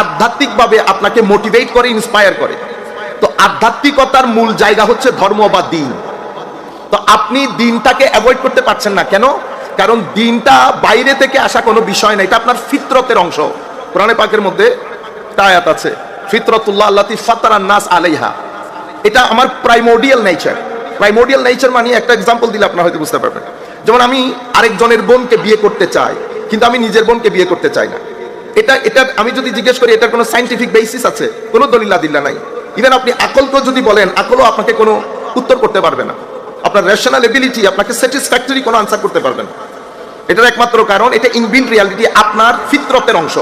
আধ্যাত্মিকভাবে আপনাকে মোটিভেট করে, ইন্সপায়ার করে। তো আধ্যাত্মিকতার মূল জায়গা হচ্ছে ধর্ম বা দিন। তো আপনি দিনটাকে অ্যাভয়েড করতে পারছেন না কেন? কারণ দিনটা বাইরে থেকে আসা কোনো বিষয় না, এটা আপনার ফিতরতের অংশ। কোরআনে পাকের মধ্যে একটা আয়াত আছে, ফিতরাতুল্লাহ আল্লাতী ফাতারান নাস আলাইহা। এটা আমার প্রাইমোডিয়াল নেচার। প্রাইমোডিয়াল নেচার মানে একটা এক্সাম্পল দিলে আপনারা হয়তো বুঝতে পারবেন। যেমন আমি আরেকজনের বোনকে বিয়ে করতে চাই, কিন্তু আমি নিজের বোনকে বিয়ে করতে চাই না। এটা আমি যদি জিজ্ঞেস করি এটার কোনো সাইন্টিফিক বেসিস আছে? কোনো দলিল-আদিল্লা নাই। ইভেন আপনি আকলকেও যদি বলেন, আকলও আপনাকে কোনো উত্তর করতে পারবে না। আপনার রেশনাল এবিলিটি আপনাকে স্যাটিসফ্যাক্টরি কোনো আনসার করতে পারবে না। এটার একমাত্র কারণ এটা ইনবিল্ট রিয়ালিটি, আপনার ফিতরতের অংশ।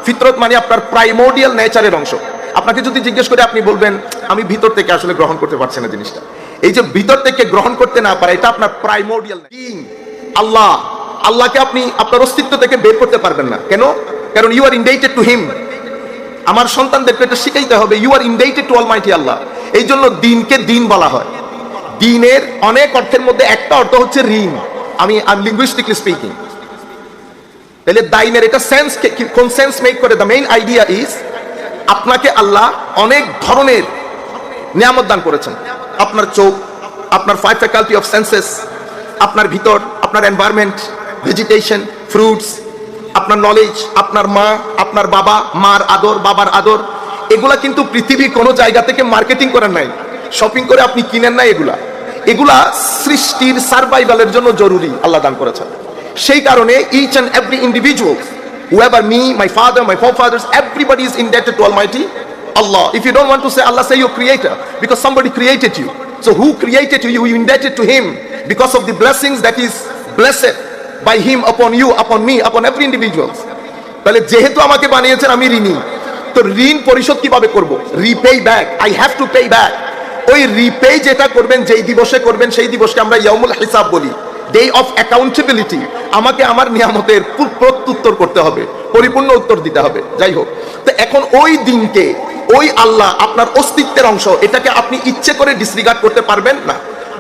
ফিতরত মানে আপনার প্রাইমোডিয়াল নেচারের অংশ। আপনাকে যদি জিজ্ঞেস করে আপনি বলবেন আমি ভিতর থেকে আসলে গ্রহণ করতে পারছি না জিনিসটা। এই যে ভিতর থেকে গ্রহণ করতে না পারে, এটা আপনার প্রাইমোডিয়াল। আল্লাহ, আল্লাহকে আপনি আপনার অস্তিত্ব থেকে বের করতে পারবেন না। কেন? কারণ you are indebted to him. আমার সন্তানদেরকে এটা শিখাইতে হবে, you are indebted to almighty Allah. এই জন্য দিনকে দিন বলা হয়। দিনের অনেক অর্থের মধ্যে একটা অর্থ হচ্ছে ঋণ। আমি লিঙ্গুইস্টিকলি স্পিকিং, তাহলে দাইনের এটা সেন্স, কোন সেন্স মেক করে? দ্য মেইন আইডিয়া ইজ আপনাকে আল্লাহ অনেক ধরনের নিয়ামত দান করেছেন। আপনার চোখ, আপনার 5 ফ্যাকাল্টি অফ সেন্সেস, আপনার ভিতর, আপনার এনভায়রনমেন্ট, ভেজিটেশন, ফ্রুটস, আপনার নলেজ, আপনার মা, আপনার বাবা, মার আদর, বাবার আদর। এগুলা কিন্তু পৃথিবীর কোনো জায়গা থেকে মার্কেটিং করেন নাই, শপিং করে আপনি কিনেন নাই। এগুলা সৃষ্টির সার্ভাইভালের জন্য জরুরি, আল্লাহ দান করেছেন। সেই কারণে each and every individual, whoever, me, my father, my forefathers, everybody is indebted to Almighty Allah. If you don't want to say Allah, say your creator, because somebody created you. So who created you? You indebted to him because of the blessings that is blessed by him upon you, upon me, upon every individual. তাহলে যেহেতু আমাকে বানিয়েছেন আমি ঋণী, তো ঋণ পরিশোধ কিভাবে করব? Repay back, I have to pay back. ওই রিপে যেটা করবেন, যেই দিবসে করবেন, সেই দিবসকে আমরা ইয়াউমুল হিসাব বলি, ডে অফ অ্যাকাউন্টেবিলিটি। আমাকে আমার নিয়ামতের প্রত্যুত্তর করতে হবে, পরিপূর্ণ উত্তর দিতে হবে। যাই হোক, তো এখন ওই দিনকে, ওই আল্লাহ আপনার অস্তিত্বের অংশ, এটাকে আপনি ইচ্ছে করে ডিসরিগার্ড করতে পারবেন না।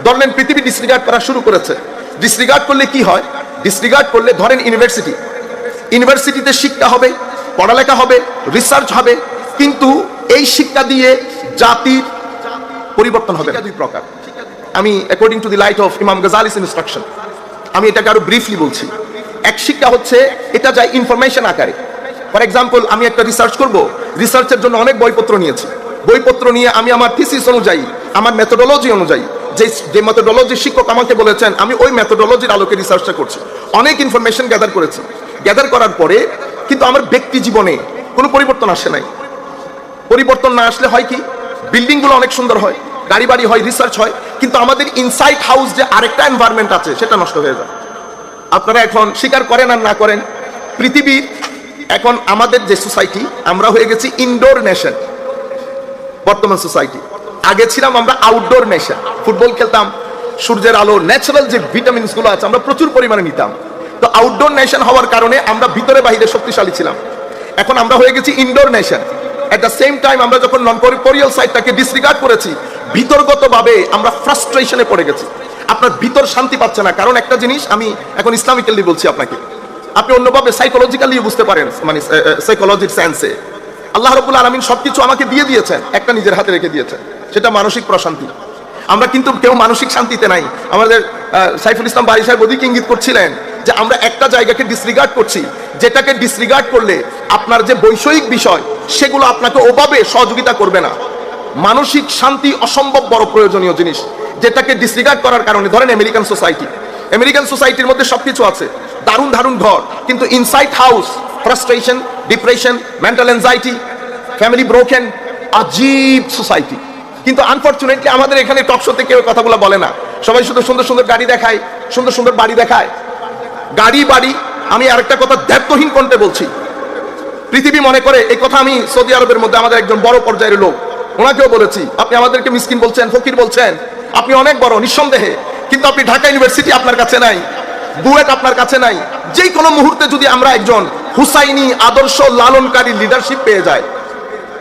ধরেন পৃথিবী ডিসরিগার্ড করা শুরু করেছে। ডিসরিগার্ড করলে কি হয়? ডিসরিগার্ড করলে ধরেন ইউনিভার্সিটিতে শিক্ষা হবে, পড়ালেখা হবে, রিসার্চ হবে, কিন্তু এই শিক্ষা দিয়ে জাতির পরিবর্তন হবে না। দুই প্রকার। আমি according to the light off ইমাম গাজালিস ইনস্ট্রাকশন আমি এটাকে আরো ব্রিফলি বলছি। এক শিক্ষা হচ্ছে এটা যায় ইনফরমেশন আকারে। ফর এক্সাম্পল, আমি একটা রিসার্চ করব, রিসার্চের জন্য অনেক বইপত্র নিয়েছি। বইপত্র নিয়ে আমি আমার থিসিস অনুযায়ী, আমার মেথোডোলজি অনুযায়ী, যে মেথোডোলজি শিক্ষক আমাকে বলেছেন, আমি ওই মেথোডোলজির আলোকে রিসার্চটা করছি। অনেক ইনফরমেশন গ্যাদার করেছি। গ্যাদার করার পরে কিন্তু আমার ব্যক্তি জীবনে কোনো পরিবর্তন আসে নাই। পরিবর্তন না আসলে হয় কি? বিল্ডিংগুলো অনেক সুন্দর হয়, গাড়ি বাড়ি হয়, রিসার্চ হয়, কিন্তু আমাদের ইনসাইড হাউস যে আরেকটা এনভায়রনমেন্ট আছে সেটা নষ্ট হয়ে যায়। আপনারা এখন স্বীকার করেন আর না করেন, পৃথিবীর এখন আমাদের যে সোসাইটি, আমরা হয়ে গেছি ইনডোর নেশন। বর্তমান সোসাইটি, আগে ছিলাম আমরা আউটডোর নেশন। ফুটবল খেলতাম, সূর্যের আলো, ন্যাচারাল যে ভিটামিনস গুলো আছে আমরা প্রচুর পরিমাণে নিতাম। তো আউটডোর নেশন হওয়ার কারণে আমরা ভিতরে বাহিরে শক্তিশালী ছিলাম। এখন আমরা হয়ে গেছি indoor nation. At the same time আমরা যখন নন কর্পোরিয়াল সাইডটাকে ডিসরিগার্ড করেছি, ভিতরগতভাবে আমরা ফ্রাস্ট্রেশনে পড়ে গেছি। আপনার ভিতর শান্তি পাচ্ছে না। কারণ একটা জিনিস আমি এখন ইসলামিক্যালি বলছি আপনাকে, আপনি অন্যভাবে সাইকোলজিক্যালি বুঝতে পারেন, মানে সাইকোলজির সেন্সে আল্লাহ রাব্বুল আলামিন সবকিছু আমাকে দিয়ে দিয়েছেন, একটা নিজের হাতে রেখে দিয়েছেন, সেটা মানসিক প্রশান্তি। আমরা কিন্তু কেউ মানসিক শান্তিতে নাই। আমাদের সাইফুল ইসলাম বারী সাহেব ওদিকে ইঙ্গিত করছিলেন যে আমরা একটা জায়গাকে ডিসরিগার্ড করছি, যেটাকে ডিসরিগার্ড করলে আপনার যে বৈষয়িক বিষয় সেগুলো আপনাকে ওভাবে সহযোগিতা করবে না। মানসিক শান্তি অসম্ভব বড় প্রয়োজনীয় জিনিস, যেটাকে ডিসরিগার্ড করার কারণে, ধরেন আমেরিকান সোসাইটির মধ্যে সবকিছু আছে, দারুণ দারুণ ঘর, কিন্তু inside house frustration, depression, mental anxiety, family broken, আজীব সোসাইটি। কিন্তু আনফরচুনেটলি আমাদের এখানে টকশোতে কেউ কথাগুলো বলে না। সবাই শুধু সুন্দর সুন্দর গাড়ি দেখায়, সুন্দর সুন্দর বাড়ি দেখায়, গাড়ি বাড়ি। আমি আরেকটা কথা দ্ব্যর্থহীন কণ্ঠে বলছি, পৃথিবী মনে করে এই কথা। আমি সৌদি আরবের মধ্যে আমাদের একজন বড় পর্যায়ের লোক, ওনাকেও বলেছি, আপনি আমাদেরকে মিসকিন বলছেন, ফকির বলছেন, আপনি অনেক বড় নিঃসন্দেহে, কিন্তু আপনি ঢাকা ইউনিভার্সিটি আপনার কাছে নাই, বুয়েট আপনার কাছে নাই। যে কোনো মুহূর্তে যদি আমরা একজন হুসাইনি আদর্শ লালনকারী লিডারশিপ পেয়ে যাই,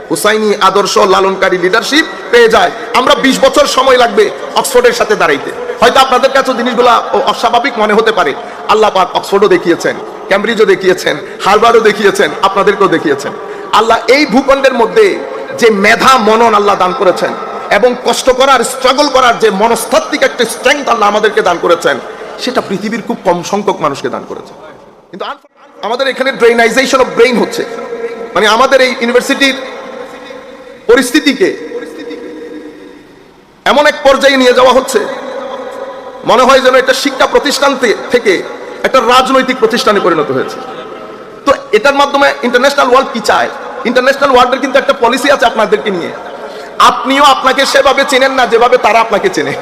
হুসাইনি আদর্শ লালনকারী লিডারশিপ পেয়ে যায়, আমরা 20 বছর সময় লাগবে অক্সফোর্ডের সাথে দাঁড়াইতে। হয়তো আপনাদের কাছে জিনিসগুলো অস্বাভাবিক মনে হতে পারে। আল্লাহ পাক অক্সফোর্ডও দেখিয়েছেন, ক্যামব্রিজও দেখিয়েছেন, হার্ভার্ডও দেখিয়েছেন, আপনাদেরকেও দেখিয়েছেন। আল্লাহ এই ভূখণ্ডের মধ্যে যে মেধা মনন আল্লাহ দান করেছেন এবং কষ্ট করার স্ট্রাগল করার যে মনস্তাত্ত্বিক একটা স্ট্রেংথ আল্লাহ আমাদেরকে দান করেছেন, সেটা পৃথিবীর খুব কম সংখ্যক মানুষকে দান করেছেন। কিন্তু আমাদের এখানে ড্রেনাইজেশন অফ ব্রেইন হচ্ছে, মানে আমাদের এই ইউনিভার্সিটির পরিস্থিতিকে এমন এক পর্যায়ে নিয়ে যাওয়া হচ্ছে, মনে হয় যেন একটা শিক্ষা প্রতিষ্ঠান থেকে একটা রাজনৈতিক প্রতিষ্ঠানে পরিণত হয়েছে। তো এটার মাধ্যমে ইন্টারন্যাশনাল ওয়ার্ল্ড কি চায়? ইন্টারন্যাশনাল ওয়ার্ল্ডের কিন্তু একটা পলিসি আছে আপনাদেরকে নিয়ে। আপনিও আপনাকে সেভাবে চেনেন না যেভাবে তারা আপনাকে চেনে।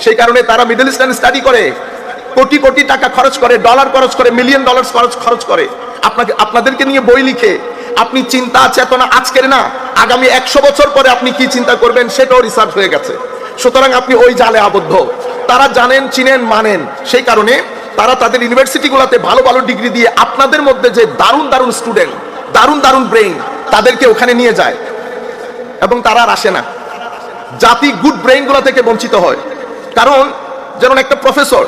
সেই কারণে তারা মিডল ইস্টার্ন স্টাডি করে, কোটি কোটি টাকা খরচ করে, ডলার খরচ করে, মিলিয়ন ডলার খরচ করে আপনাদেরকে নিয়ে বই লিখে। আপনি চিন্তা চেতনা আজকের না, আগামী 100 বছর পরে আপনি কি চিন্তা করবেন সেটাও রিসার্চ হয়ে গেছে। সুতরাং আপনি ওই জালে আবদ্ধ। তারা জানেন, চিনেন, মানেন। সেই কারণে তারা তাদের ইউনিভার্সিটিগুলোতে ভালো ভালো ডিগ্রি দিয়ে আপনাদের মধ্যে যে দারুণ দারুণ স্টুডেন্ট, দারুণ দারুণ ব্রেইন, তাদেরকে ওখানে নিয়ে যায় এবং তারা আর আসে না। জাতি গুড ব্রেইনগুলো থেকে বঞ্চিত হয়। কারণ যেমন একটা প্রফেসর,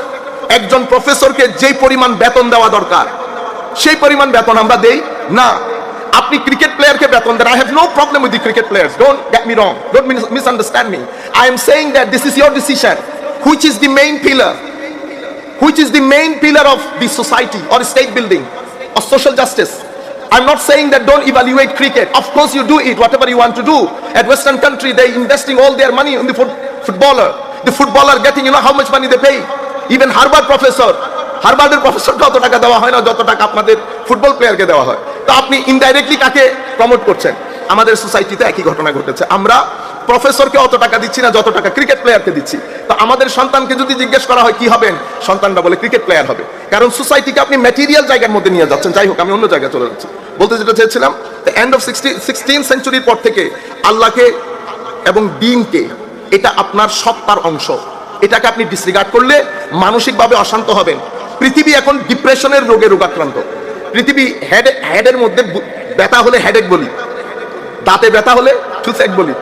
একজন প্রফেসরকে যেই পরিমাণ বেতন দেওয়া দরকার সেই পরিমাণ বেতন আমরা দেই না। আপনি ক্রিকেট প্লেয়ারকে বেতন দেন। I have no problem with the cricket players, don't get me wrong, don't misunderstand me. I am saying that this is your decision, which is the main pillar of the society or state building or social justice. I'm not saying that don't evaluate cricket. Of course you do it, whatever you want to do. At Western country, they investing all their money in the footballer. The footballer getting, you know how much money they pay. Even হার্ভার্ডের প্রফেসরকে অত টাকা দেওয়া হয় না যত টাকা আপনাদের football প্লেয়ারকে দেওয়া হয়। তো আপনি ইনডাইরেক্টলি কাকে প্রমোট করছেন? আমাদের সোসাইটিতে একই ঘটনা ঘটেছে। আমরা প্রফেসরকে অত টাকা দিচ্ছি না যত টাকা ক্রিকেট প্লেয়ারকে দিচ্ছি। তো আমাদের সন্তানকে যদি জিজ্ঞেস করা হয় কি হবেন, সন্তানরা বলে ক্রিকেট প্লেয়ার হবে। কারণ সোসাইটিকে আপনি ম্যাটেরিয়াল জায়গার মধ্যে নিয়ে যাচ্ছেন। যাই হোক, আমি অন্য জায়গায় চলে যাচ্ছি। বলতে যেটা চেয়েছিলাম, এন্ড অফ 16th সেঞ্চুরির পর থেকে আল্লাহকে এবং দ্বীনকে, এটা আপনার সত্তার অংশ। এটাকে আপনি ডিসরিগার্ড করলে মানসিকভাবে অশান্ত হবেন। পৃথিবী এখন ডিপ্রেশনের রোগে রোগাক্রান্ত। পৃথিবী হেডের মধ্যে ব্যথা হলে হেডেক বলি, দাঁতে ব্যথা হলে টুথেক বলি,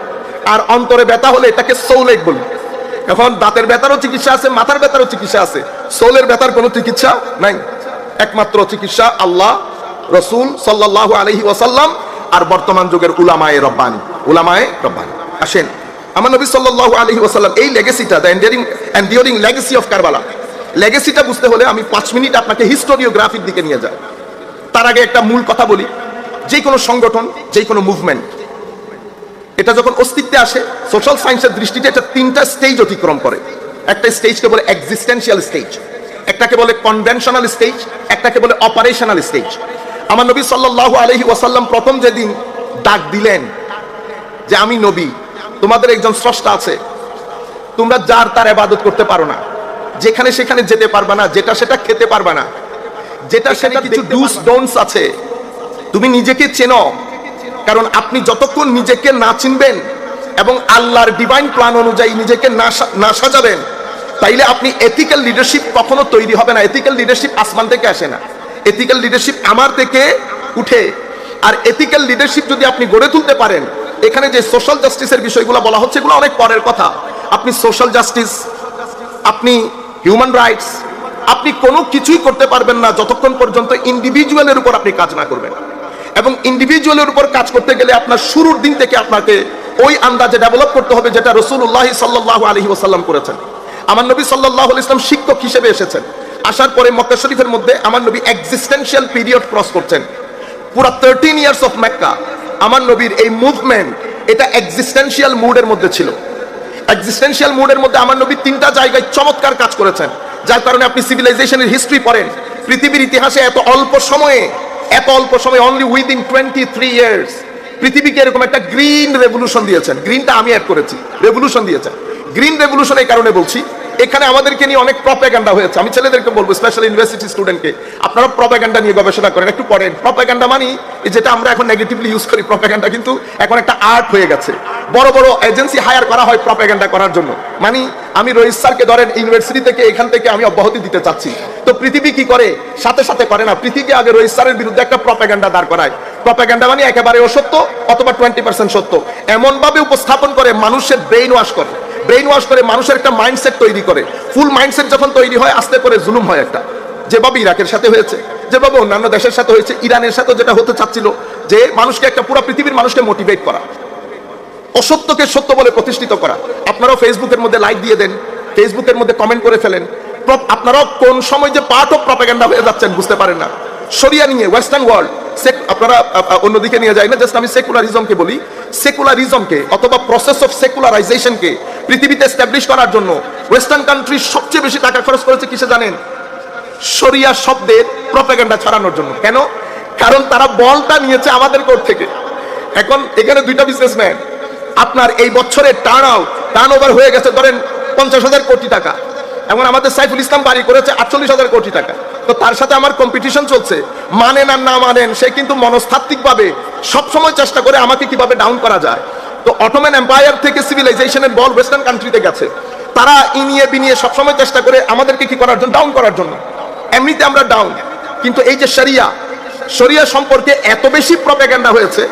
আর অন্তরে ব্যথা হলে এটাকে সোলেক বলি। এখন দাঁতের ব্যথারও চিকিৎসা আছে, মাথার ব্যথারও চিকিৎসা আছে, সোলের ব্যথার কোনো চিকিৎসা নাই। একমাত্র চিকিৎসা আল্লাহ, রসুল সাল্লাল্লাহু আলাইহি ওয়াসাল্লাম আর বর্তমান যুগের উলামায়ে রব্বানি। আসেন, আমার নবী সাল্লাল্লাহু আলাইহি ওয়াসাল্লাম এই লেগেসিটা, দ্য এন্ডিউরিং লেগেসি অফ কারবালা, লেগেসিটা বুঝতে হলে আমি 5 মিনিট আপনাকে হিস্টোরিওগ্রাফির দিকে নিয়ে যাই। তার আগে একটা মূল কথা বলি, যে কোনো সংগঠন, যে কোনো মুভমেন্ট, এটা যখন অস্তিত্বে আসে সোশ্যাল সায়েন্সের দৃষ্টিতে এটা 3টা স্টেজ অতিক্রম করে। একটা স্টেজকে বলে এক্সিস্টেন্সিয়াল স্টেজ, একটাকে বলে কনভেনশনাল স্টেজ, একটাকে বলে অপারেশনাল স্টেজ। আমার নবী সাল্লাল্লাহু আলাইহি ওয়াসাল্লাম প্রথম যেদিন ডাক দিলেন যে আমি নবী, তোমাদের একজন স্রষ্টা আছে, তোমরা যার তার ইবাদত করতে পারো না, যেখানে সেখানে যেতে পারবা না, যেটা সেটা খেতে পারবা না, যেটা সেটা কিছু ডুস ডোন্টস আছে। তুমি নিজেকে চেনো, কারণ আপনি যতক্ষণ নিজেকে না চিনবেন এবং আল্লাহর ডিভাইন প্ল্যান অনুযায়ী নিজেকে না সাজাবেন, তাইলে আপনি এথিক্যাল লিডারশিপ কখনো তৈরি হবে না। এথিক্যাল লিডারশিপ আসমান থেকে আসে না, এথিক্যাল লিডারশিপ আমার থেকে উঠে। আর এথিক্যাল লিডারশিপ যদি আপনি গড়ে তুলতে পারেন, এখানে যে সোশ্যাল জাস্টিসের বিষয়গুলো বলা হচ্ছে এগুলো অনেক পরের কথা। আপনি সোশ্যাল জাস্টিস, আপনি হিউম্যান রাইটস, আপনি কোনো কিছুই করতে পারবেন না যতক্ষণ পর্যন্ত ইন্ডিভিজুয়ালের উপর আপনি কাজ না করবেন। এবং ইন্ডিভিজুয়ালের উপর কাজ করতে গেলে আপনার শুরুর দিন থেকে আপনাকে ওই আন্দাজে ডেভেলপ করতে হবে যেটা রাসূলুল্লাহ সাল্লাল্লাহু আলাইহি ওয়াসাল্লাম করেছেন। আমার নবী সাল্লাল্লাহু আলাইহি ওয়াসাল্লাম শিক্ষক হিসেবে এসেছেন। আসার পরে মক্কা শরীফের মধ্যে আমার নবী এক্সিস্টেন্সিয়াল পিরিয়ড ক্রস করছেন। পুরো 13 ইয়ার্স অফ মক্কা আমার নবীর এই মুভমেন্ট, এটা এক্সিস্টেন্সিয়াল মুডের মধ্যে ছিল। এক্সিস্টেন্সিয়াল মুডের মধ্যে আমার নবী 3টা জায়গায় চমৎকার কাজ করেছেন, যার কারণে আপনি সিভিলাইজেশনের হিস্ট্রি পড়েন, পৃথিবীর ইতিহাসে এত অল্প সময়ে অনলি উইদিন 23 ইয়ার্স পৃথিবীকে এরকম একটা গ্রিন রেভলিউশন দিয়েছেন। গ্রিনটা আমি অ্যাড করেছি, রেভলিউশন দিয়েছেন। গ্রিন রেভলিউশন এই কারণে বলছি, এখানে আমাদেরকে নিয়ে অনেক প্রপাগান্ডা হয়েছে। আমি ছেলেদেরকে বলবো, স্পেশাল ইউনিভার্সিটি স্টুডেন্টকে, আপনারা প্রপাগান্ডা নিয়ে গবেষণা করেন, একটু পড়েন। প্রপাগান্ডা মানে যেটা আমরা এখন নেগেটিভলি ইউজ করি, প্রপাগান্ডা কিন্তু এখন একটা আর্ট হয়ে গেছে। বড় বড় এজেন্সি হায়ার করা হয় প্রপাগান্ডা করার জন্য। মানে আমি রইস স্যারকে ধরেন ইউনিভার্সিটি থেকে, এখান থেকে আমি অব্যাহতি দিতে চাচ্ছি, তো পৃথিবী কি করে? সাথে সাথে করে না, পৃথিবী আগে রইস স্যারের বিরুদ্ধে একটা প্রপাগান্ডা দাঁড় করায়। প্রপাগান্ডা মানে একেবারে অসত্য অথবা 20% সত্য, এমন ভাবে উপস্থাপন করে মানুষের ব্রেইন ওয়াশ করে মানুষের একটা মাইন্ডসেট তৈরি করে। ফুল মাইন্ডসেট যখন তৈরি হয়, আস্তে করে জুলুম হয় একটা, যেভাবে ইরাকের সাথে হয়েছে, যেভাবে অন্যান্য দেশের সাথে হয়েছে, ইরানের সাথে যেটা হতে চাচ্ছিল, যে মানুষকে, একটা পুরো পৃথিবীর মানুষকে মোটিভেট করা, অসত্যকে সত্য বলে প্রতিষ্ঠিত করা। আপনারাও ফেসবুকের মধ্যে লাইক দিয়ে দেন, ফেসবুকের মধ্যে কমেন্ট করে ফেলেন। আপনারাও কোন সময় যে পার্ট অফ প্রপাগান্ডা হয়ে যাচ্ছেন বুঝতে পারেন না। শরিয়া নিয়ে ওয়েস্টার্ন ওয়ার্ল্ড, আপনারা অন্যদিকে নিয়ে যায় না, জাস্ট আমি সেকুলারিজমকে বলি, সেকুলারিজমকে অথবা প্রসেস অফ সেকুলারাইজেশনকে পৃথিবীতে এস্টাবলিশ করার জন্য ওয়েস্টার্ন কান্ট্রি সবচেয়ে বেশি টাকা খরচ করেছে কিসে জানেন? শরিয়া শব্দের প্রপাগান্ডা ছড়ানোর জন্য। কেন? কারণ তারা বলটা নিয়েছে আমাদের কোর্ট থেকে। এখন এখানে দুইটা বিজনেসম্যান, আপনার এই বছরের টার্ন ওভার হয়ে গেছে ধরেন 50,000 কোটি টাকা, এবং আমাদের সাইফুল ইসলাম বাড়ি করেছে 48,000 কোটি টাকা। তো তার সাথে আমার কম্পিটিশন চলছে, মানেন আর না মানেন, সে কিন্তু মনস্তাত্ত্বিক ভাবে সবসময় চেষ্টা করে আমাকে কিভাবে ডাউন করা যায়। তো অটোমান এম্পায়ার থেকে সিভিলাইজেশনের বল ওয়েস্টার্ন কান্ট্রিতে গেছে, তারা ইনিয়ে বিনিয়ে সবসময় চেষ্টা করে আমাদেরকে কি করার জন্য? ডাউন করার জন্য। এমনিতে আমরা ডাউন, কিন্তু এই যে শরিয়া সম্পর্কে এত বেশি প্রপাগান্ডা হয়েছে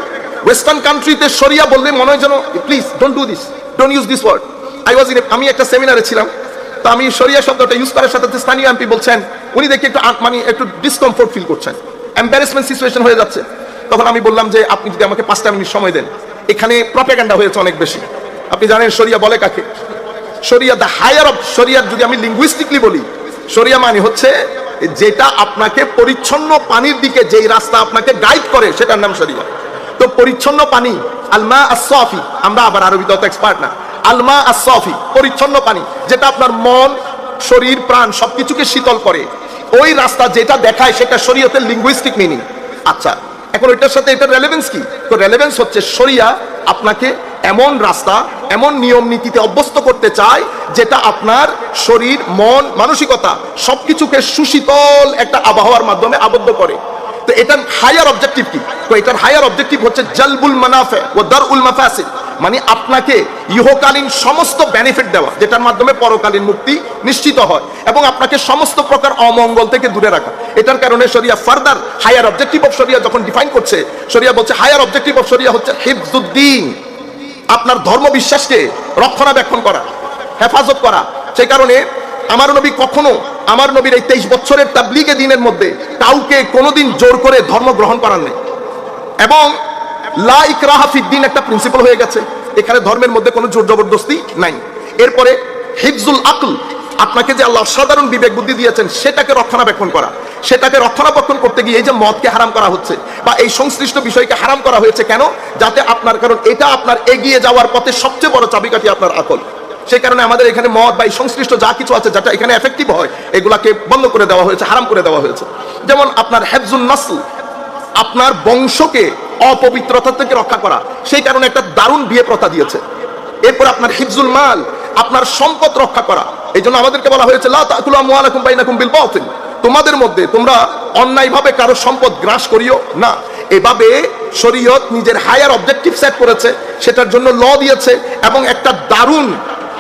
ওয়েস্টার্ন কান্ট্রিতে। শরিয়া বললে মনে হয় যেন, please don't do this, don't use this word. আমি একটা সেমিনারে ছিলাম, তো আমি শরিয়া শব্দটা ইউজ করার সাথে স্থানীয় এমপি বলছেন, উনি দেখে একটু ডিসকমফোর্ট ফিল করছেন, এম্বারেসমেন্ট সিচুয়েশন হয়ে যাচ্ছে। তখন আমি বললাম যে আপনি যদি আমাকে 5টা মিনিট সময় দেন, এখানে প্রপাগান্ডা হয়েছে অনেক বেশি। আপনি জানেন শরিয়া বলে কাকে? শরিয়া, দ্য হায়ার অফ শরিয়ার যদি আমি লিঙ্গুইস্টিকলি বলি, শরিয়া মানে হচ্ছে যেটা আপনাকে পরিচ্ছন্ন পানির দিকে, যেই রাস্তা আপনাকে গাইড করে, সেটার নাম শরিয়া। তো পরিচ্ছন্ন পানি, আলমা আসফি, আমরা আবার আরবিতে অত এক্সপার্ট না, আলমা আসফি, পরিচ্ছন্ন পানি, যেটা আপনার মন, শরীর, প্রাণ সবকিছুকে শীতল করে, ওই রাস্তা যেটা দেখায় সেটা শরীয়তের লিঙ্গুইস্টিক মিনিং। আচ্ছা, এখন ওইটার সাথে এটার রেলেভেন্স কি? তো রেলেভেন্স হচ্ছে শরিয়া আপনাকে এমন রাস্তা, এমন নিয়ম নীতিতে অভ্যস্ত করতে চায় যেটা আপনার শরীর, মন, মানসিকতা সবকিছুকে সুশীতল একটা আবহাওয়ার মাধ্যমে আবদ্ধ করে। তো এটার হায়ার অবজেক্টিভ কি? তো এটার হায়ার অবজেক্টিভ হচ্ছে জালবুল মানাফে ও দারউল মাফাসিদ, মানে আপনাকে ইহকালীন সমস্ত বেনিফিট দেওয়া, যেটার মাধ্যমে পরকালীন মুক্তি নিশ্চিত হয়, এবং আপনাকে সমস্ত প্রকার অমঙ্গল থেকে দূরে রাখা। এটার কারণে শরিয়া ফার্দার হায়ার অবজেক্টিভ অফ শরিয়া যখন ডিফাইন করছে, শরিয়া বলছে হায়ার অবজেক্টিভ অফ শরিয়া হচ্ছে হিফজুদ্দিন, আপনার ধর্ম বিশ্বাসকে রক্ষণাবেক্ষণ করা, হেফাজত করা। সেই কারণে আমার নবী কখনো, আমার নবীর এই 23 বছরের তাবলীগে দ্বীনের মধ্যে কাউকে কোনোদিন জোর করে ধর্ম গ্রহণ করার নেই। এবং লা ইকরাহা ফিদ্দিন একটা প্রিন্সিপাল হয়ে গেছে, এখানে ধর্মের মধ্যে কোনো জোর জবরদস্তি নাই। এরপরে হিফজুল আকল, আপনাকে যে আল্লাহ সাধারণ বিবেক বুদ্ধি দিয়েছেন সেটাকে রক্ষণাবেক্ষণ করা। সেটাকে রক্ষণাবেক্ষণ করতে গিয়ে এই যে মদকে হারাম করা হচ্ছে বা এই সংশ্লিষ্ট বিষয়কে হারাম করা হয়েছে, কেন? যাতে আপনার, কারণ এটা আপনার এগিয়ে যাওয়ার পথে সবচেয়ে বড় চাবিকাঠি আপনার আকল। সেই কারণে আমাদের এখানে মদ বা এই সংশ্লিষ্ট যা কিছু আছে যেটা এখানে এফেক্টিভ হয়, এগুলাকে বন্ধ করে দেওয়া হয়েছে, হারাম করে দেওয়া হয়েছে। যেমন আপনার হেফজুন নাসল, আপনার বংশকে অপবিত্রতা থেকে রক্ষা করা, সেই কারণে একটা দারুণ বিয়ে প্রথা দিয়েছে। এরপর আপনার হিফজুল মাল, আপনার সম্পদ রক্ষা করা। এই জন্য আমাদেরকে বলা হয়েছে লা তাকুলু আমওয়ালাকুম বাইনাকুম বিল বাতিল, তোমাদের মধ্যে তোমরা অন্যায়ভাবে কারো সম্পদ গ্রাস করিও না। এভাবে শরীয়ত নিজের হায়ার অবজেক্টিভ সেট করেছে, সেটার জন্য ল দিয়েছে, এবং একটা দারুণ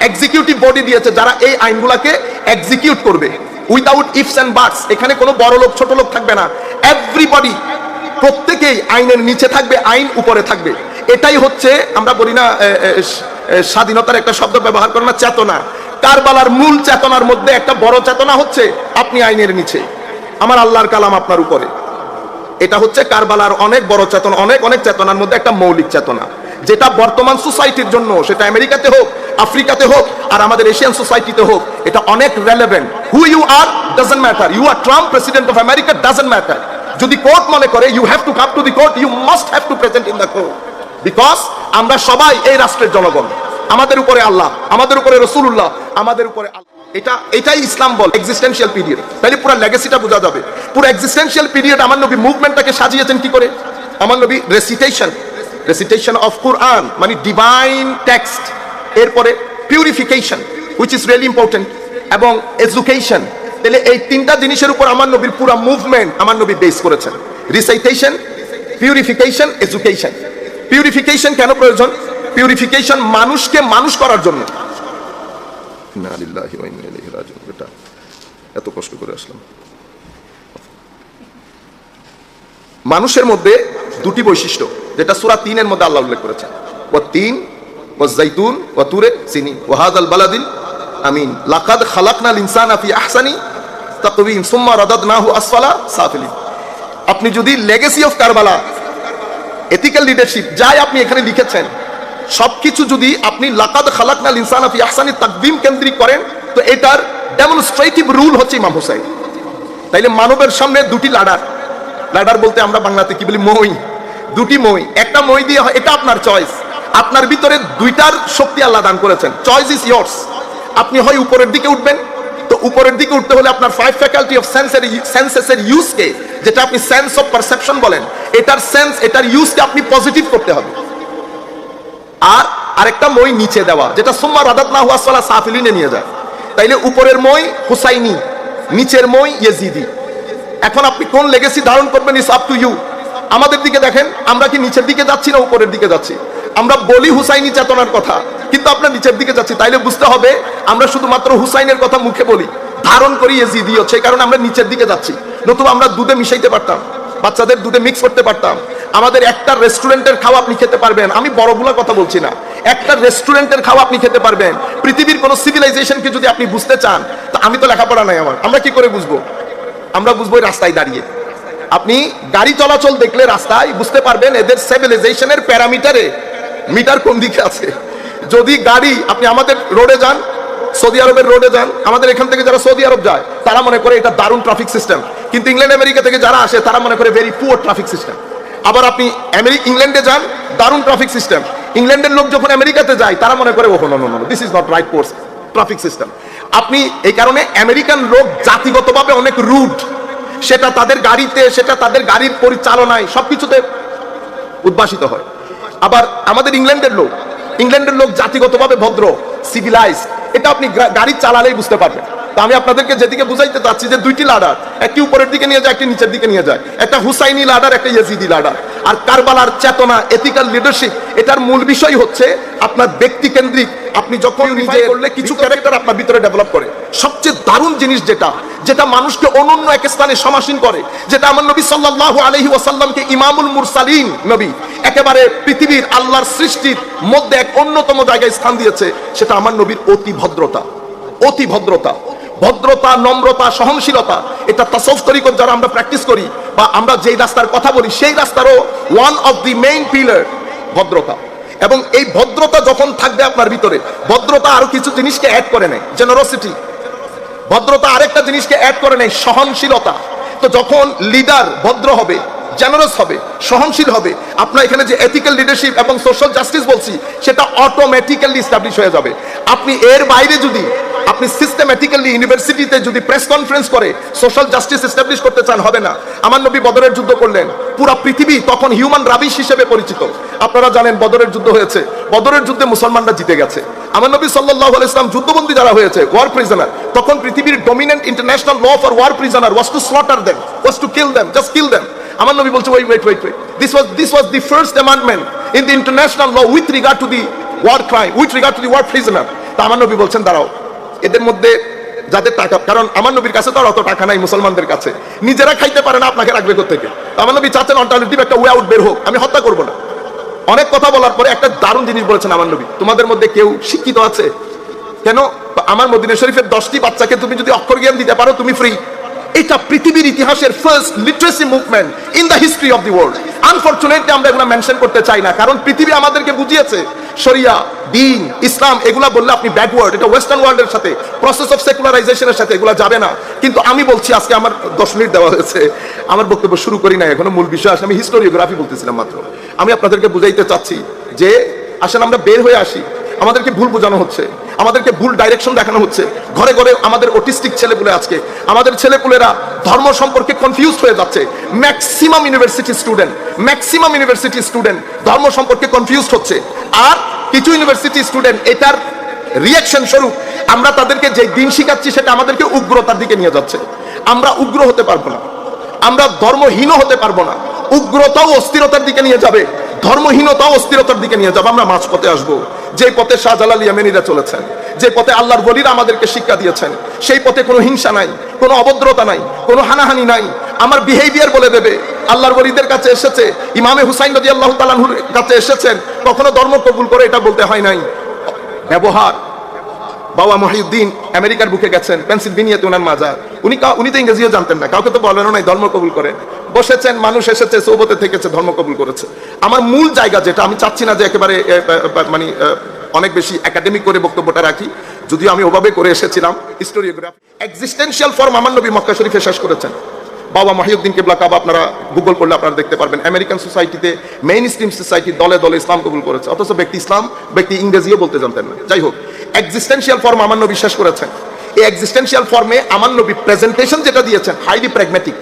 এক্সিকিউটিভ বডি দিয়েছে যারা এই আইনগুলোকে এক্সিকিউট করবে উইদাউট ইফস এন্ড বাটস। এখানে কোনো বড় লোক ছোট লোক থাকবে না, এভরিবডি, প্রত্যেকেই আইনের নিচে থাকবে, আইন উপরে থাকবে। এটাই হচ্ছে, আমরা বলি না স্বাধীনতার একটা শব্দ ব্যবহার করে না, চেতনা। কারবালার মূল চেতনার মধ্যে একটা বড় চেতনা হচ্ছে আপনি আইনের নিচে, আমার আল্লাহর কালাম আপনার উপরে। এটা হচ্ছে কারবালার অনেক বড় চেতনা, অনেক অনেক চেতনার মধ্যে একটা মৌলিক চেতনা, যেটা বর্তমান সোসাইটির জন্য, সেটা আমেরিকাতে হোক, আফ্রিকাতে হোক, আর আমাদের এশিয়ান সোসাইটিতে হোক, এটা অনেক relevant. Who you are doesn't matter, you are Trump president of America, doesn't matter. যদি কোর্ট মনে করে you have to come to the court, you must have to present in the court, because আমরা সবাই এই রাষ্ট্রের জনগণ। আমাদের উপরে আল্লাহ, আমাদের উপরে রাসূলুল্লাহ, আমাদের উপরে এটাই ইসলাম বল এক্সিস্টেন্সিয়াল পিরিয়ড। তাহলে পুরো লেগেসিটা বোঝা যাবে। পুরো এক্সিস্টেন্সিয়াল পিরিয়ড আমার নবী মুভমেন্টটাকে সাজিয়েছেন কি করে? আমার নবী রেসিটেশন অফ কুরআন, মানে ডিভাইন টেক্সট, এরপরে purification which is really important, এবং এডুকেশন। তাহলে এই তিনটা জিনিসের উপর আমার নবীর পুরো মুভমেন্ট আমার নবী বেস করেছেন। Recitation, purification, education. পিউরিফিকেশন কেন প্রয়োজন? পিউরিফিকেশন মানুষকে মানুষ করার জন্য। ইন্না লিল্লাহি ওয়া ইন্না ইলাইহি রাজিউন। বেটা এত কষ্ট করে আসলাম। মানুষের মধ্যে দুটি বৈশিষ্ট্য, যেটা সূরা 3 এর মধ্যে আল্লাহ উল্লেখ করেছেন, ওয়া তিন ওয়া যাইতুন ওয়া তুরে সিনিন ওয়া হাযাল বালাদিল আমিন লাকাদ খালাকনাল ইনসানা ফি আহসানি তাকওয়িম সুম্মা রাদাদনাহু আসফালা সাফিলিন। আপনি যদি legacy of Karbala ethical leadership যাই আপনি এখানে লিখেছেন সবকিছু যদি আপনি লাকাদ খালাকনাল ইনসানা ফি আহসানি তাকওয়িম কেন্দ্রিক করেন, তো এটার ডেমনস্ট্রেটিভ রুল হচ্ছে ইমাম হুসাইন। তাইলে মানবের সামনে দুটি লাডার, লাডার বলতে আমরা বাংলাতে কি বলি, মই, দুটি মই, একটা মই দিয়ে হয়, এটা আপনার চয়েস। আপনার ভিতরে দুইটার শক্তি আল্লাহ দান করেছেন, চয়েস ইজ ইয়ার্স। আপনি হয় উপরের দিকে উঠবেন, তো উপরের দিকে উঠতে হলে আপনার ফাইভ ফ্যাকাল্টি অফ সেন্সেসের ইউজকে, যেটা আপনি সেন্স অফ পারসেপশন বলেন, এটার সেন্স, এটার ইউজকে আপনি পজিটিভ করতে হবে। আর আরেকটা মই নিচে দেওয়া, যেটা সুম্মা রাদাদনাহু আসফালা সাফিলিনে নিয়ে যায়। তাইলে উপরের মই হুসাইনি, নিচের মই ইয়েজিদি। এখন আপনি কোন লেগেসি ধারণ করবেন ইজ আপ টু ইউ। আমাদের দিকে দেখেন, আমরা কি নিচের দিকে যাচ্ছি না উপরের দিকে যাচ্ছি? আমরা বলি হুসাইনি চেতনার কথা, কিন্তু আমরা নিচের দিকে যাচ্ছি। তাইলে বুঝতে হবে আমরা শুধুমাত্র হুসাইনের কথা মুখে বলি, ধারণ করি ইয়েজিদি হচ্ছে, কারণ আমরা নিচের দিকে যাচ্ছি। নতুবা আমরা দুধে মিশাইতে পারতাম, বাচ্চাদের দুধে মিক্স করতে পারতাম। আমাদের একটা রেস্টুরেন্টের খাওয়া আপনি খেতে পারবেন, আমি বড়গুলোর কথা বলছি না, একটা রেস্টুরেন্টের খাওয়া আপনি খেতে পারবেন। পৃথিবীর কোন সিভিলাইজেশনকে যদি আপনি বুঝতে চান, তা আমি তো লেখাপড়া নাই আমার, আমরা কি করে বুঝবো? আমরা বুঝবো রাস্তায় দাঁড়িয়ে। আপনি গাড়ি চলাচল দেখলে রাস্তায় বুঝতে পারবেন এদের সিভিলাইজেশনের প্যারামিটারে মিটার কোন দিকে আছে। যদি গাড়ি, আপনি আমাদের রোডে যান, সৌদি আরবের রোডে যান, আমাদের এখান থেকে যারা সৌদি আরব যায় তারা মনে করে এটা দারুণ ট্রাফিক সিস্টেম, কিন্তু ইংল্যান্ড আমেরিকা থেকে যারা আসে তারা মনে করে ভেরি পুয়ার ট্রাফিক সিস্টেম। আবার আপনি ইংল্যান্ডে যান, দারুণ ট্রাফিক সিস্টেম। ইংল্যান্ডের লোক যখন আমেরিকাতে যায় তারা মনে করে oh no no no, this is not right course traffic system. আপনি এই কারণে আমেরিকান লোক জাতিগতভাবে অনেক রুড, সেটা তাদের গাড়িতে, সেটা তাদের গাড়ির পরিচালনায় সবকিছুতে উদ্ভাসিত হয়। আবার আমাদের ইংল্যান্ডের লোক জাতিগতভাবে ভদ্র, সিভিলাইজ, এটা আপনি গাড়ি চালালেই বুঝতে পারবেন। তো আমি আপনাদেরকে যেদিকে বুঝাইতে চাচ্ছি যে দুইটি লাডার, একটি উপরের দিকে নিয়ে যায়, একটি নিচের দিকে নিয়ে যায়, একটা হুসাইনি লাডার, একটা ইয়েজিদি লাডার। আর কারবালার চেতনা, এথিক্যাল লিডারশিপ, এটার মূল বিষয় হচ্ছে আপনার ব্যক্তি কেন্দ্রিক। আপনি যখন নিজে করলে কিছু ক্যারেক্টার আপনার ভিতরে ডেভেলপ করে। সবচেয়ে দারুণ জিনিস যেটা মানুষকে অনন্য এক স্থানে সমাসীন করে, যেটা আমার নবী সাল্লাল্লাহু আলাইহি ওয়াসাল্লামকে ইমামুল মুরসালিন নবী, একেবারে পৃথিবীর আল্লাহর সৃষ্টির মধ্যে এক অন্যতম জায়গায় স্থান দিয়েছে, সেটা আমার নবীর অতি ভদ্রতা, ভদ্রতা, নম্রতা, সহনশীলতা। এটা তাসাউফ তরিকত যারা আমরা প্র্যাকটিস করি বা আমরা যেই রাস্তার কথা বলি, সেই রাস্তারও one of the main pillar ভদ্রতা। এবং এই ভদ্রতা যখন থাকবে আপনার ভিতরে, ভদ্রতা আরো কিছু জিনিসকে অ্যাড করে নেয়, জেনারসিটি। ভদ্রতা আরেকটা জিনিসকে অ্যাড করে নেয়, সহনশীলতা। তো যখন লিডার ভদ্র হবে, জেনারস হবে, সহনশীল হবে, আপনার এখানে যে এথিক্যাল লিডারশিপ এবং সোশ্যাল জাস্টিস বলছি, সেটা অটোমেটিক্যালি এস্টাবলিশ হয়ে যাবে। আপনি এর বাইরে যদি আপনি সিস্টেম্যাটিক্যালি ইউনিভার্সিটিতে যদি প্রেস কনফারেন্স করে সোশ্যাল জাস্টিস এস্টাবলিশ করতে চান, হবে না। আমার নবী বদরের যুদ্ধ করলেন, পুরো পৃথিবী তখন হিউম্যান রাবিশ হিসেবে পরিচিত। আপনারা জানেন বদরের যুদ্ধ হয়েছে, বদরের যুদ্ধে মুসলমানরা জিতে গেছে। আমার নবী সাল্লাল্লাহু আলাইহি ওয়াসাল্লাম যুদ্ধবন্দী যারা হয়েছে, ওয়ার প্রিজনার, তখন পৃথিবীর dominant international law for war prisoner was to slaughter them, was to kill them, just kill them. আমার নবী বলছে wait, this was the first amendment in the international law with regard to the war crime, with regard to the war prisoner. তা আমার নবী বলছেন দাঁড়াও, এদের মধ্যে যাদের টাকা, কারণ আমার নবীর কাছে তো আর অত টাকা নাই মুসলমানদের কাছে, নিজেরা খাইতে পারে না, আপনাকে রাখবে কোথেকে? আমার নবী চাচ্ছেন অল্টারনেটিভ একটা ওয়ে আউট বের হোক, আমি হত্যা করবো না। অনেক কথা বলার পরে একটা দারুণ জিনিস বলেছেন আমার নবী, তোমাদের মধ্যে কেউ শিক্ষিত আছে? কেন? আমার মদিনা শরীফের 10টি বাচ্চাকে তুমি যদি অক্ষর জ্ঞান দিতে পারো, তুমি ফ্রি। এটা পৃথিবীর ইতিহাসের first literacy movement in the history of the world. Unfortunately আমরা এগুলো মেনশন করতে চাই না, কারণ পৃথিবী আমাদেরকে বুঝিয়েছে শরিয়া, দ্বীন, ইসলাম এগুলা বললে আপনি ব্যাকওয়ার্ড, এটা ওয়েস্টার্ন ওয়ার্ল্ডের সাথে, প্রসেস অফ সেকুলারাইজেশনের সাথে এগুলা যাবে না। কিন্তু আমি বলছি, আজকে আমার 10 মিনিট দেওয়া হয়েছে, আমার বক্তব্য শুরু করি না এখনো, মূল বিষয় আসে। আমি হিস্টোরিওগ্রাফি বলতেছিলাম মাত্র। আমি আপনাদেরকে বুঝাইতে চাচ্ছি যে আসেন আমরা বের হয়ে আসি। আমাদেরকে ভুল বোঝানো হচ্ছে, আমাদেরকে ভুল ডাইরেকশন দেখানো হচ্ছে। ঘরে ঘরে আমাদের অটিস্টিক ছেলেপুলে, আজকে আমাদের ছেলেপুলেরা ধর্ম সম্পর্কে কনফিউজ হয়ে যাচ্ছে। ম্যাক্সিমাম ইউনিভার্সিটি স্টুডেন্ট ধর্ম সম্পর্কে কনফিউজ হচ্ছে। আর কিছু ইউনিভার্সিটি স্টুডেন্ট এটার রিয়াকশন স্বরূপ আমরা তাদেরকে যে দিন শিখাচ্ছি সেটা আমাদেরকে উগ্রতার দিকে নিয়ে যাচ্ছে। আমরা উগ্র হতে পারবো না, আমরা ধর্মহীন হতে পারবো না। উগ্রতাও অস্থিরতার দিকে নিয়ে যাবে, ধর্মহীনতাও অস্থিরতার দিকে নিয়ে যাবে। আমরা মাঝপথে আসবো, যে পথে শাহজালাল ইয়ামানিরা চলেছেন, যে পথে আল্লাহর ওলিরা আমাদেরকে শিক্ষা দিয়েছেন, সেই পথে কোনো হিংসা নাই, কোনো অভদ্রতা নাই, কোনো হানাহানি নাই। আমার বিহেভিয়ার বলে দেবে। আল্লাহর ওলিদের কাছে এসেছে, ইমামে হুসাইন রাদিয়াল্লাহু তাআলা আনহুর কাছে এসেছেন, কখনো ধর্ম কবুল করে এটা বলতে হয় নাই। ব্যবহার, বাবা মহিউদ্দিন আমেরিকার বুকে গেছেন, পেনসিলভেনিয়াতে ওনার মাজার, উনি তো ইংরেজিও জানতেন না, কাউকে তো বলেনও নাই ধর্ম কবুল করে। বসেছেন, মানুষ এসেছে, সোহবতে থেকেছে, ধর্ম কবুল করেছে। আমার মূল জায়গা যেটা, আমি চাচ্ছি না যে একেবারে মানে অনেক বেশি একাডেমিক করে বক্তব্যটা রাখি, যদিও আমি ওভাবে করে এসেছিলাম। হিস্টোরিওগ্রাফি, এক্সিস্টেন্সিয়াল ফর্ম আমার নবী মক্কা শরীফে শেষ করেছেন। বাবা মহিউদ্দিন কিবলা কাবা আপনারা গুগল করলে আপনারা দেখতে পারবেন, আমেরিকান সোসাইটিতে, মেইন স্ট্রিম সোসাইটি দলে দলে ইসলাম কবুল করেছে, অথচ ব্যক্তি ইংরেজিও বলতে জানতেন না। যাই হোক, এক্সিস্টেন্সিয়াল ফর্ম আমার নবী শেষ করেছেন। এই এক্সিস্টেন্সিয়াল ফর্মে আমার নবী প্রেজেন্টেশন যেটা দিয়েছেন, হাইলি প্র্যাগম্যাটিক,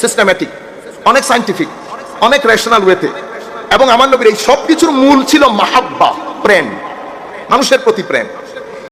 সিস্টেম্যাটিক, অনেক সায়েন্টিফিক, অনেক রেশনাল ওয়েতে। এবং আমার নবীর এই সব কিছুর মূল ছিল মাহাব্বা, প্রেম, মানুষের প্রতি প্রেম।